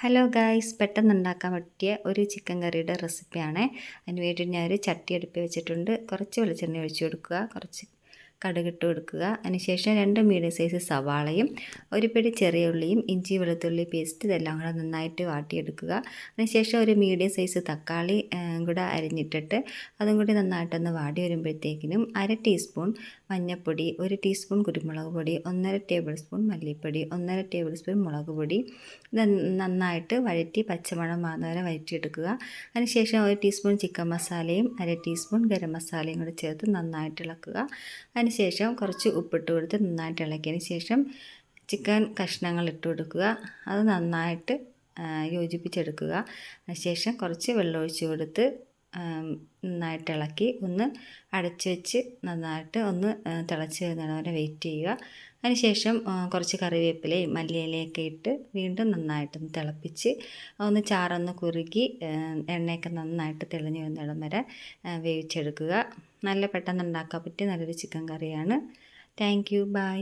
Hello guys, പെട്ടെന്ന് ഉണ്ടാക്കാൻ പറ്റിയ ഒരു ചിക്കൻ കറിയുടെ റെസിപ്പിയാണ്. അതിന് വേണ്ടി ഞാനൊരു ചട്ടി അടുപ്പിൽ വെച്ചിട്ടുണ്ട്. കുറച്ച് വെളിച്ചെണ്ണ ഒഴിച്ച് കൊടുക്കുക, കുറച്ച് കടുകിട്ട് കൊടുക്കുക. അതിനുശേഷം 2 മീഡിയം സൈസ് സവാളയും ഒരു പിടി ചെറിയ ഉള്ളിയും ഇഞ്ചി വെളുത്തുള്ളി പേസ്റ്റ് ഇതെല്ലാം കൂടെ നന്നായിട്ട് വാട്ടിയെടുക്കുക. അതിനുശേഷം ഒരു മീഡിയം സൈസ് തക്കാളി കൂടെ അരിഞ്ഞിട്ടിട്ട് അതും കൂടി നന്നായിട്ടൊന്ന് വാടി വരുമ്പോഴത്തേക്കിനും 1/2 ടീസ്പൂൺ മഞ്ഞൾപ്പൊടി, 1 ടീസ്പൂൺ കുരുമുളക് പൊടി, 1/2 ടേബിൾ സ്പൂൺ മല്ലിപ്പൊടി, 1/2 ടേബിൾ സ്പൂൺ മുളക് പൊടി ഇത് നന്നായിട്ട് വഴറ്റി പച്ചമണം മാറുന്ന വരെ വഴറ്റിയെടുക്കുക. അതിനുശേഷം 1 ടീസ്പൂൺ ചിക്കൻ മസാലയും 1/2 ടീസ്പൂൺ ഗരം മസാലയും കൂടി ചേർത്ത് നന്നായിട്ട് ഇളക്കുക. അതിനുശേഷം കുറച്ച് ഉപ്പിട്ട് കൊടുത്ത് നന്നായിട്ട് ഇളക്കിയതിന് ശേഷം ചിക്കൻ കഷ്ണങ്ങൾ ഇട്ട് കൊടുക്കുക. അത് നന്നായിട്ട് യോജിപ്പിച്ചെടുക്കുക. അതിനുശേഷം കുറച്ച് വെള്ളം ഒഴിച്ച് കൊടുത്ത് നന്നായിട്ട് ഇളക്കി ഒന്ന് അടച്ച് വെച്ച് നന്നായിട്ട് ഒന്ന് തിളച്ച് വരുന്നത് വരെ വെയിറ്റ് ചെയ്യുക. അതിനുശേഷം കുറച്ച് കറിവേപ്പിലയും മല്ലിയിലയൊക്കെ ഇട്ട് വീണ്ടും നന്നായിട്ടൊന്ന് തിളപ്പിച്ച് ഒന്ന് ചാറൊന്ന് കുറുകി എണ്ണയൊക്കെ നന്നായിട്ട് തെളിഞ്ഞ് വരുന്നിടം വരെ വേവിച്ചെടുക്കുക. നല്ല പെട്ടെന്ന് ഉണ്ടാക്കാൻ പറ്റിയ നല്ലൊരു ചിക്കൻ കറിയാണ്. Thank you. ബൈ.